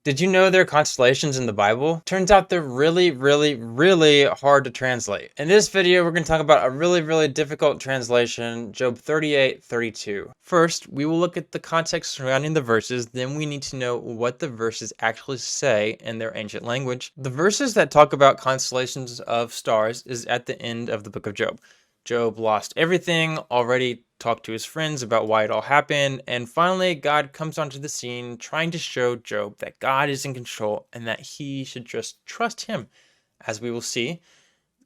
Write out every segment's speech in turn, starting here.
Did you know there are constellations in the Bible? Turns out they're really hard to translate. In this video, we're going to talk about a really difficult translation, Job 38:32. First, we will look at the context surrounding the verses, then we need to know what the verses actually say in their ancient language. The verses that talk about constellations of stars is at the end of the book of Job. Job lost everything, already talked to his friends about why it all happened, and finally God comes onto the scene trying to show Job that God is in control and that he should just trust him. As we will see,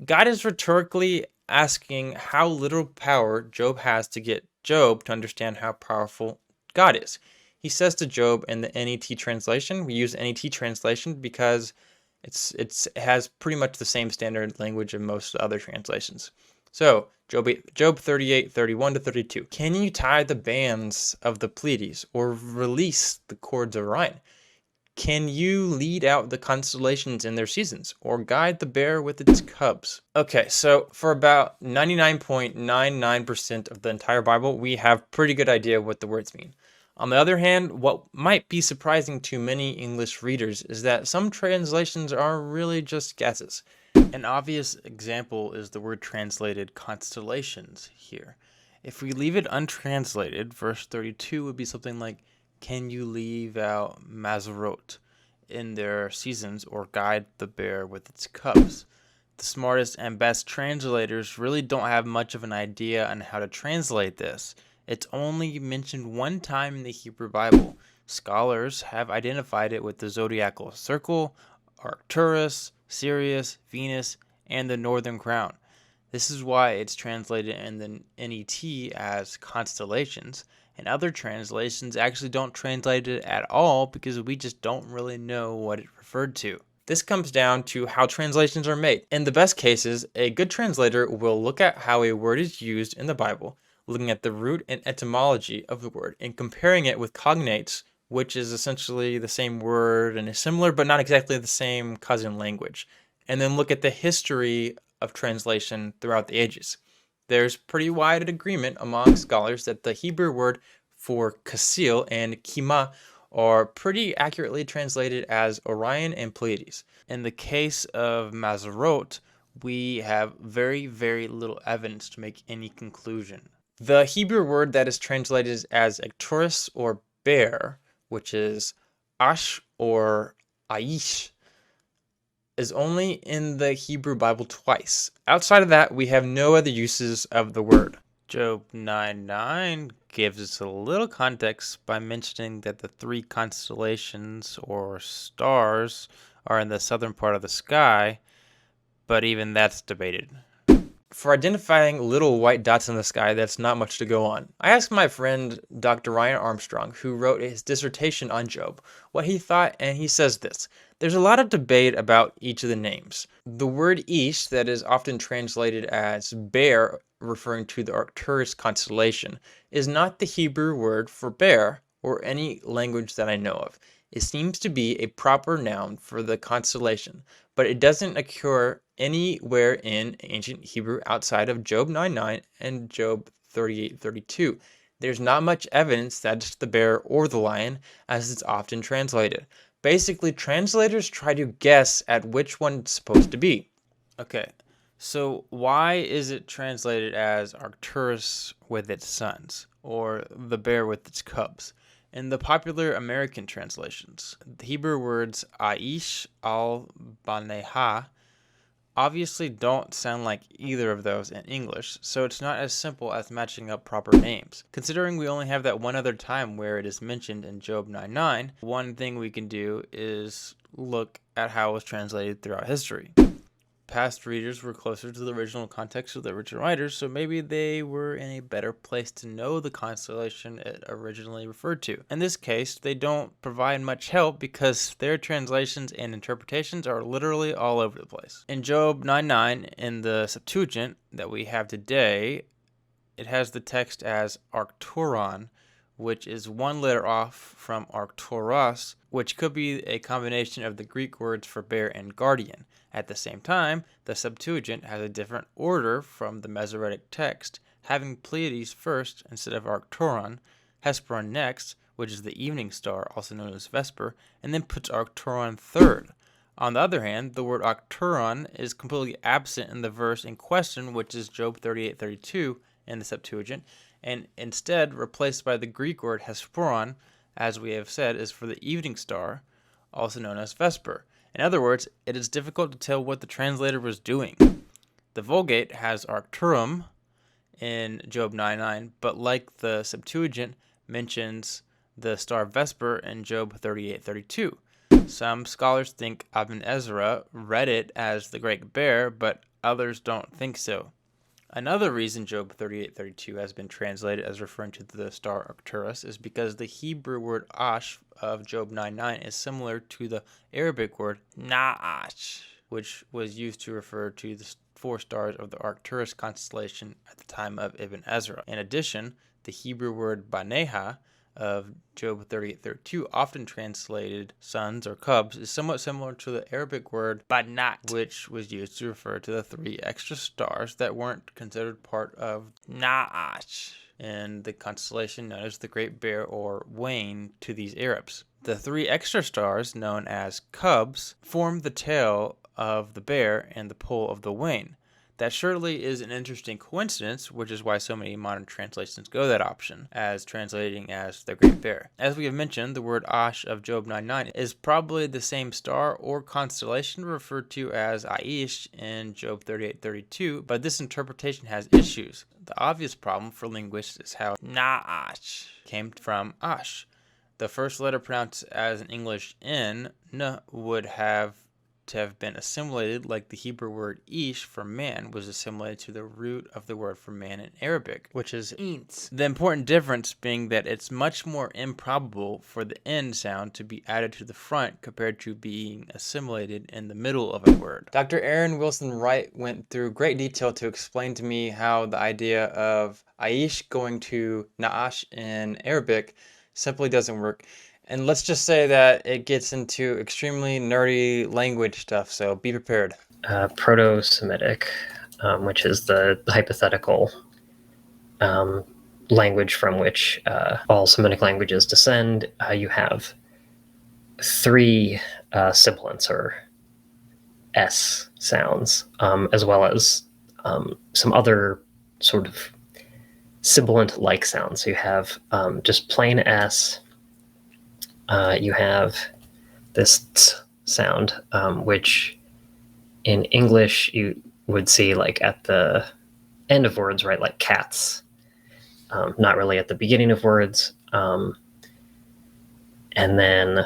God is rhetorically asking how little power Job has to get Job to understand how powerful God is. He says to Job in the NET translation, we use NET translation because it has pretty much the same standard language of most other translations. So, Job 38:31-32. Can you tie the bands of the Pleiades or release the cords of Orion? Can you lead out the constellations in their seasons or guide the bear with its cubs? Okay, so for about 99.99% of the entire Bible, we have pretty good idea what the words mean. On the other hand, what might be surprising to many English readers is that some translations are really just guesses. An obvious example is the word translated constellations here. If we leave it untranslated, verse 32 would be something like, can you leave out Mazarot in their seasons or guide the bear with its cubs? The smartest and best translators really don't have much of an idea on how to translate this. It's only mentioned one time in the Hebrew Bible. Scholars have identified it with the zodiacal circle, Arcturus, Sirius, Venus, and the Northern Crown. This is why it's translated in the NET as constellations, and other translations actually don't translate it at all because we just don't really know what it referred to. This comes down to how translations are made. In the best cases, a good translator will look at how a word is used in the Bible, looking at the root and etymology of the word, and comparing it with cognates, which is essentially the same word and is similar but not exactly the same cousin language, and then look at the history of translation throughout the ages. There's pretty wide agreement among scholars that the Hebrew word for Kasil and Kima are pretty accurately translated as Orion and Pleiades. In the case of Mazarot, we have very little evidence to make any conclusion. The Hebrew word that is translated as Arcturus or bear, which is Ash or Aish, is only in the Hebrew Bible twice. Outside of that, we have no other uses of the word. Job 9:9 gives us a little context by mentioning that the three constellations or stars are in the southern part of the sky, but even that's debated. For identifying little white dots in the sky, that's not much to go on. I asked my friend Dr. Ryan Armstrong, who wrote his dissertation on Job, what he thought, and he says this. There's a lot of debate about each of the names. The word Ish, that is often translated as bear, referring to the Arcturus constellation, is not the Hebrew word for bear or any language that I know of. It seems to be a proper noun for the constellation, but it doesn't occur anywhere in ancient Hebrew outside of Job 9:9 and Job 38:32. There's not much evidence that it's the bear or the lion, as it's often translated. Basically, translators try to guess at which one it's supposed to be. Okay, so why is it translated as Arcturus with its sons, or the bear with its cubs? In the popular American translations, the Hebrew words Aish al-Baneha obviously don't sound like either of those in English, so it's not as simple as matching up proper names. Considering we only have that one other time where it is mentioned in Job 9:9, one thing we can do is look at how it was translated throughout history. Past readers were closer to the original context of the original writers, so maybe they were in a better place to know the constellation it originally referred to. In this case, they don't provide much help because their translations and interpretations are literally all over the place. In Job 9:9, in the Septuagint that we have today, it has the text as Arcturon, which is one letter off from Arcturus, which could be a combination of the Greek words for bear and guardian. At the same time, the Septuagint has a different order from the Masoretic text, having Pleiades first instead of Arcturon, Hesperon next, which is the evening star, also known as Vesper, and then puts Arcturon third. On the other hand, the word Arcturon is completely absent in the verse in question, which is Job 38:32 in the Septuagint, and instead replaced by the Greek word Hesperon, as we have said, is for the evening star, also known as Vesper. In other words, it is difficult to tell what the translator was doing. The Vulgate has Arcturum in Job 9:9, but like the Septuagint, mentions the star Vesper in Job 38:32. Some scholars think Ibn Ezra read it as the Great Bear, but others don't think so. Another reason Job 38:32 has been translated as referring to the star Arcturus is because the Hebrew word Ash of Job 9:9 is similar to the Arabic word Na'ash, which was used to refer to the 4 stars of the Arcturus constellation at the time of Ibn Ezra. In addition, the Hebrew word Baneha of Job 38:32, often translated sons or cubs, is somewhat similar to the Arabic word Banat, which was used to refer to the 3 extra stars that weren't considered part of Na'ash in the constellation known as the Great Bear or Wain to these Arabs. The 3 extra stars, known as cubs, form the tail of the bear and the pole of the wain. That surely is an interesting coincidence, which is why so many modern translations go that option, as translating as the Great Bear. As we have mentioned, the word Ash of Job 9:9 is probably the same star or constellation referred to as Aish in Job 38:32, but this interpretation has issues. The obvious problem for linguists is how Na'ash came from Ash. The first letter pronounced as an English N would have to have been assimilated like the Hebrew word ish for man was assimilated to the root of the word for man in Arabic, which is int. The important difference being that it's much more improbable for the N sound to be added to the front compared to being assimilated in the middle of a word. Dr. Aren Wilson-Wright went through great detail to explain to me how the idea of Aish going to Na'ash in Arabic simply doesn't work. And let's just say that it gets into extremely nerdy language stuff, so be prepared. Proto-Semitic, which is the hypothetical language from which all Semitic languages descend. You have 3 sibilants, or S sounds, as well as some other sort of sibilant-like sounds. So you have just plain S. You have this t sound, which in English you would see like at the end of words, right? Like cats, not really at the beginning of words. And then,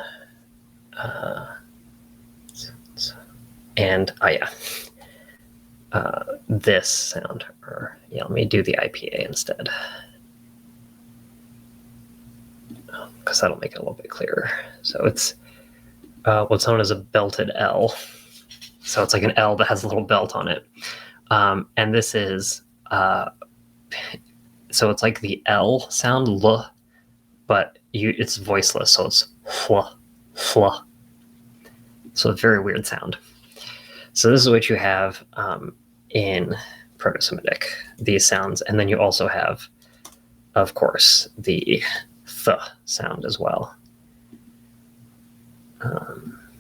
this sound, or let me do the IPA instead, because that'll make it a little bit clearer. So it's what's known as a belted L. So it's like an L that has a little belt on it. And this is, so it's like the L sound, L, but it's voiceless. So it's fla, fla. So a very weird sound. So this is what you have in Proto-Semitic, these sounds. And then you also have, of course, the th sound as well.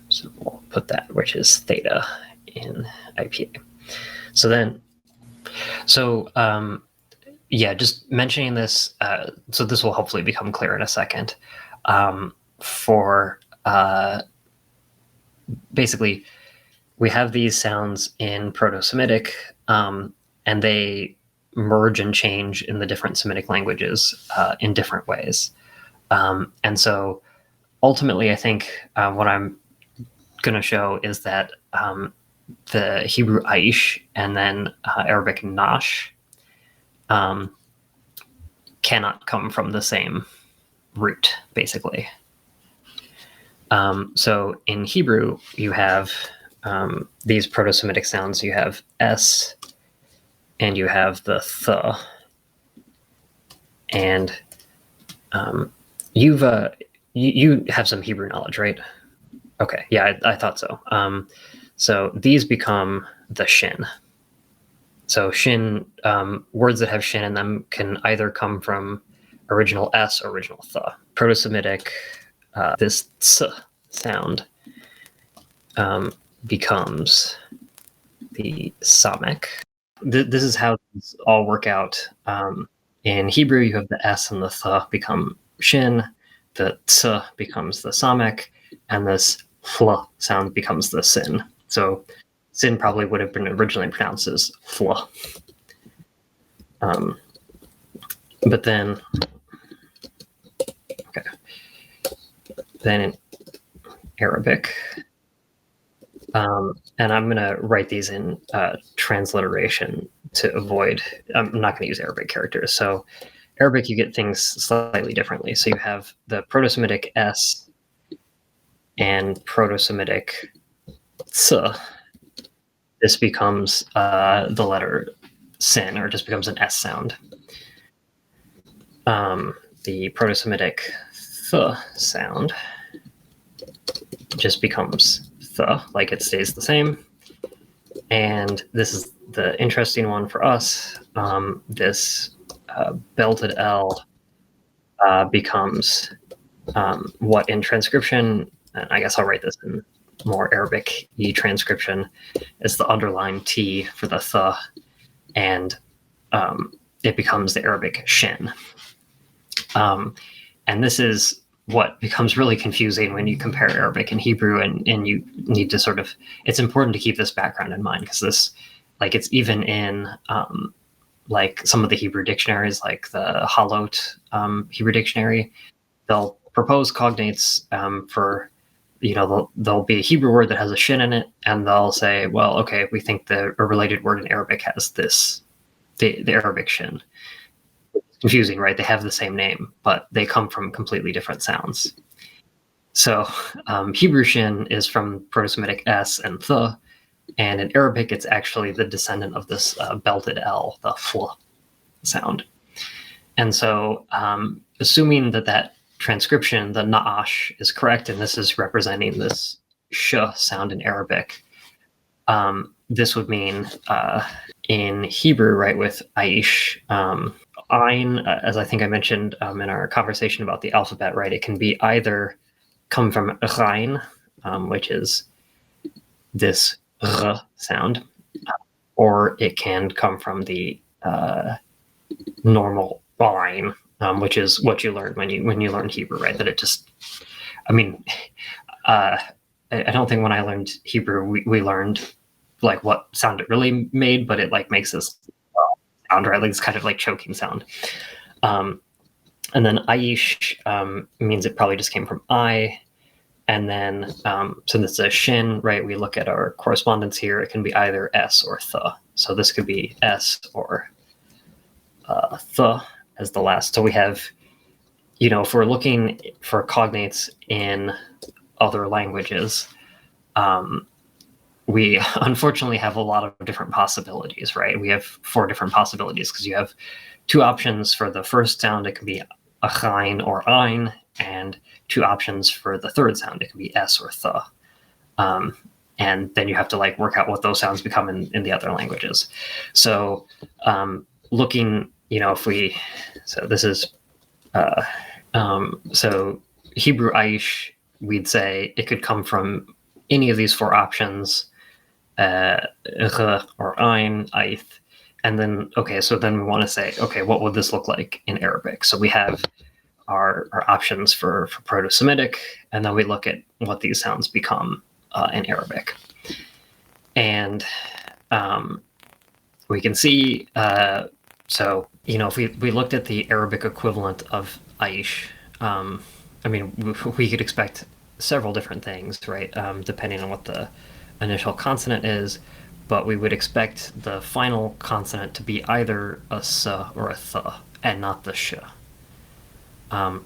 So we'll put that, which is theta in IPA. So then, just mentioning this, so this will hopefully become clear in a second. Basically, we have these sounds in Proto-Semitic, and they merge and change in the different Semitic languages in different ways. And so ultimately, I think what I'm going to show is that the Hebrew Aish and then Arabic Nash cannot come from the same root, basically. So in Hebrew, you have these Proto-Semitic sounds. You have S, and you have the th. And you have some Hebrew knowledge, right? Okay, yeah, I thought so. So these become the shin. So shin, words that have shin in them can either come from original S, original th. Proto-Semitic, this ts sound becomes the Samic. This is how these all work out. In Hebrew, you have the S and the th become shin, the ts becomes the Samic, and this fl sound becomes the sin. So sin probably would have been originally pronounced as fl. But then, okay, then in Arabic, and I'm going to write these in transliteration to avoid, I'm not going to use Arabic characters. So Arabic, you get things slightly differently. So you have the Proto-Semitic S and Proto-Semitic ts. This becomes the letter sin, or just becomes an S sound. The Proto-Semitic th sound just becomes th, like it stays the same. And this is the interesting one for us. This belted L becomes what in transcription, and I guess I'll write this in more Arabic-y transcription, is the underlined T for the th, and it becomes the Arabic shin. And this is what becomes really confusing when you compare Arabic and Hebrew, and you need to sort of, it's important to keep this background in mind, because this, like, it's even in like some of the Hebrew dictionaries, like the Halot Hebrew dictionary, they'll propose cognates for, there'll be a Hebrew word that has a shin in it, and they'll say, well, okay, we think a related word in Arabic has this, the Arabic shin. Confusing, right? They have the same name, but they come from completely different sounds. So Hebrew shin is from Proto-Semitic S and th, and in Arabic, it's actually the descendant of this belted L, the fl sound. And so assuming that transcription, the na'ash, is correct, and this is representing this sh sound in Arabic, this would mean in Hebrew, right, with aish, Ein, as I think I mentioned in our conversation about the alphabet, right, it can be either come from rein, which is this r sound, or it can come from the normal line, which is what you learn when you learn Hebrew, right? That it just, I mean, I don't think when I learned Hebrew we learned like what sound it really made, but it like makes this sound, right? Like it's kind of like choking sound. And then aish means it probably just came from I. And then, so this is a shin, right? We look at our correspondence here. It can be either S or th. So this could be S or th as the last. So we have, if we're looking for cognates in other languages, we unfortunately have a lot of different possibilities, right? We have 4 different possibilities because you have 2 options for the first sound. It can be achain or ein, and 2 options for the third sound. It can be S or th. And then you have to like work out what those sounds become in the other languages. So looking, so this is, so Hebrew aish, we'd say it could come from any of these 4 options, or ein, eith. And then, okay, so then we want to say, okay, what would this look like in Arabic? So we have our options for Proto-Semitic, and then we look at what these sounds become in Arabic. And we can see, so, if we looked at the Arabic equivalent of aish, I mean, we could expect several different things, right? Depending on what the initial consonant is, but we would expect the final consonant to be either a s or a th, and not the sh.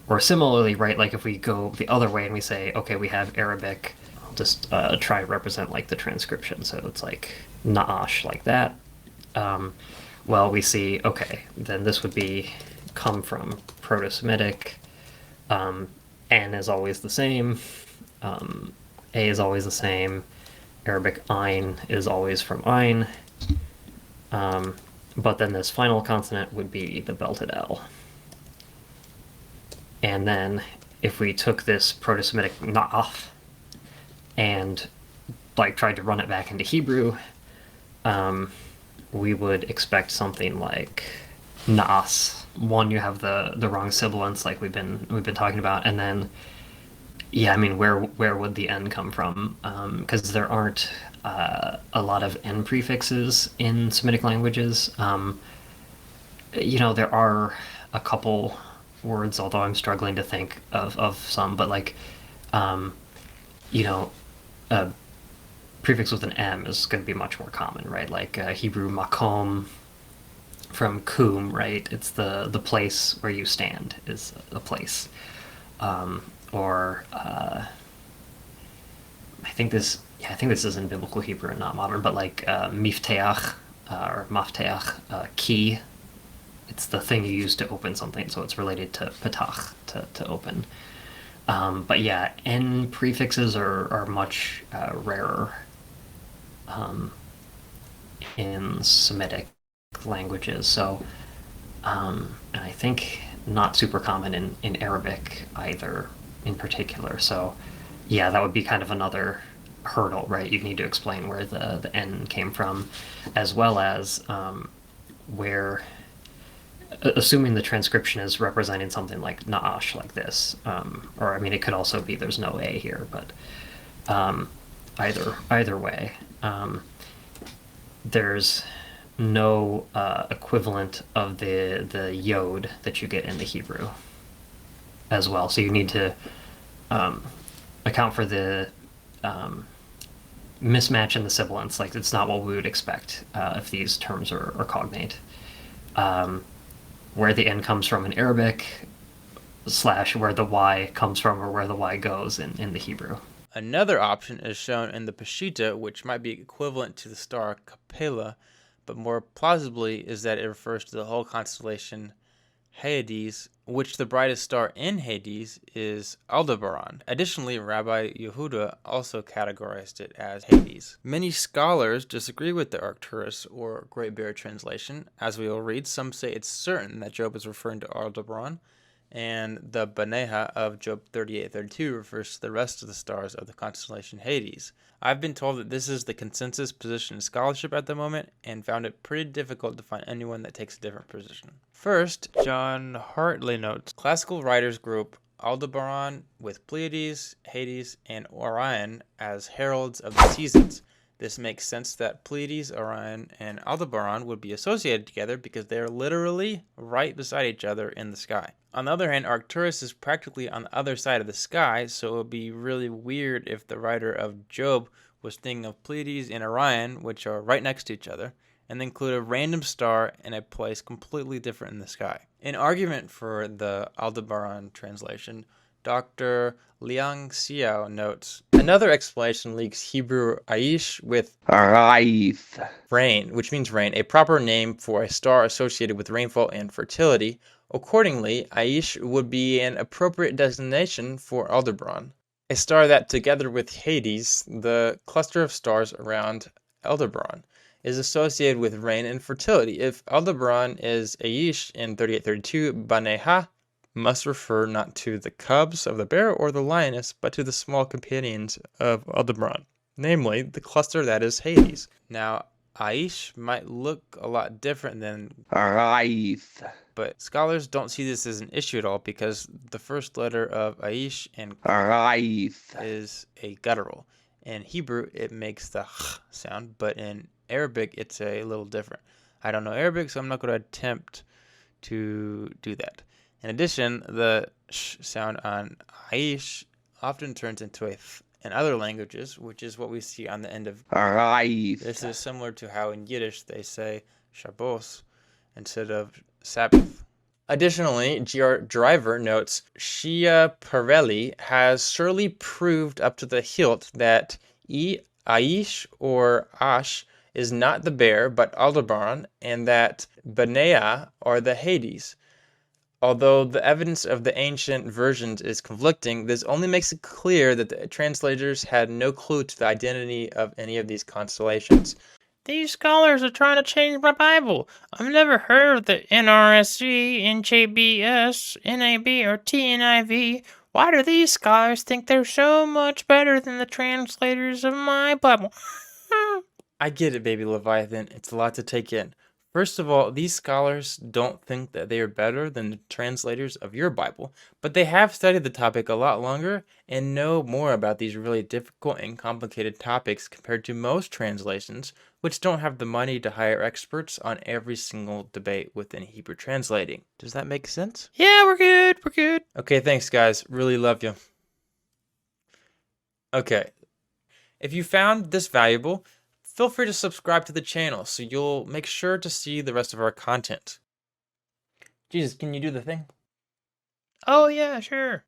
Or similarly, right, like if we go the other way and we say, okay, we have Arabic, I'll just try to represent like the transcription. So it's like na'ash, like that. Well, we see, okay, then this would be come from Proto-Semitic. N is always the same. A is always the same. Arabic ein is always from ein. But then this final consonant would be the belted L. And then if we took this Proto-Semitic na'af and like tried to run it back into Hebrew, we would expect something like na'as. One, you have the wrong sibilants like we've been talking about, and then yeah, I mean, where would the N come from? Because there aren't a lot of N prefixes in Semitic languages. There are a couple words, although I'm struggling to think of some, but like, you know, a prefix with an M is going to be much more common, right? Like Hebrew makom from kum, right? It's the place where you stand is a place. Or I think this is in biblical Hebrew and not modern, but like mifteach or mafteach, key. It's the thing you use to open something, so it's related to patach, to open. But yeah, N prefixes are much rarer in Semitic languages. So, and I think not super common in Arabic either, in particular. So, yeah, that would be kind of another hurdle, right? You need to explain where the N came from, as well as where, assuming the transcription is representing something like na'ash, like this, or I mean, it could also be there's no A here, but either way, there's no equivalent of the yod that you get in the Hebrew as well. So you need to account for the mismatch in the sibilants. Like, it's not what we would expect if these terms are cognate. Where the N comes from in Arabic / where the Y comes from or where the Y goes in the Hebrew. Another option is shown in the Peshitta, which might be equivalent to the star Capella, but more plausibly is that it refers to the whole constellation Hyades, which the brightest star in Hades is Aldebaran. Additionally, Rabbi Yehuda also categorized it as Hades. Many scholars disagree with the Arcturus or Great Bear translation. As we will read, some say it's certain that Job is referring to Aldebaran, and the Baneha of Job 38:32 refers to the rest of the stars of the constellation Hades. I've been told that this is the consensus position in scholarship at the moment, and found it pretty difficult to find anyone that takes a different position. First, John Hartley notes, classical writers group Aldebaran with Pleiades, Hades, and Orion as heralds of the seasons. This makes sense that Pleiades, Orion, and Aldebaran would be associated together because they are literally right beside each other in the sky. On the other hand, Arcturus is practically on the other side of the sky, so it would be really weird if the writer of Job was thinking of Pleiades and Orion, which are right next to each other, and then include a random star in a place completely different in the sky. In argument for the Aldebaran translation, Dr. Liang Xiao notes, another explanation links Hebrew Aish with rain, which means rain, a proper name for a star associated with rainfall and fertility. Accordingly, Aish would be an appropriate designation for Aldebaran, a star that, together with Hades, the cluster of stars around Aldebaran, is associated with rain and fertility. If Aldebaran is Aish in 38:32, Baneha must refer not to the cubs of the bear or the lioness, but to the small companions of Aldebaran, namely the cluster that is Hades. Now, Aish might look a lot different than Raif, but scholars don't see this as an issue at all because the first letter of Aish and Raif is a guttural. In Hebrew, it makes the ch sound, but in Arabic, it's a little different. I don't know Arabic, so I'm not going to attempt to do that. In addition, the sh sound on Aish often turns into a th in other languages, which is what we see on the end of Raif. This is similar to how in Yiddish they say Shabbos instead of Sabbath. Additionally, G.R. Driver notes, Schiaparelli has surely proved up to the hilt that Aish or Ash is not the bear but Aldebaran, and that Benea are the Hades. Although the evidence of the ancient versions is conflicting, this only makes it clear that the translators had no clue to the identity of any of these constellations. These scholars are trying to change my Bible. I've never heard of the NRSV, NJBS, NAB, or TNIV. Why do these scholars think they're so much better than the translators of my Bible? I get it, baby Leviathan. It's a lot to take in. First of all, these scholars don't think that they are better than the translators of your Bible, but they have studied the topic a lot longer and know more about these really difficult and complicated topics compared to most translations, which don't have the money to hire experts on every single debate within Hebrew translating. Does that make sense? Yeah, we're good. We're good. Okay, thanks, guys. Really love you. Okay, if you found this valuable, feel free to subscribe to the channel so you'll make sure to see the rest of our content. Jesus, can you do the thing? Oh, yeah, sure.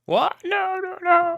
What? No.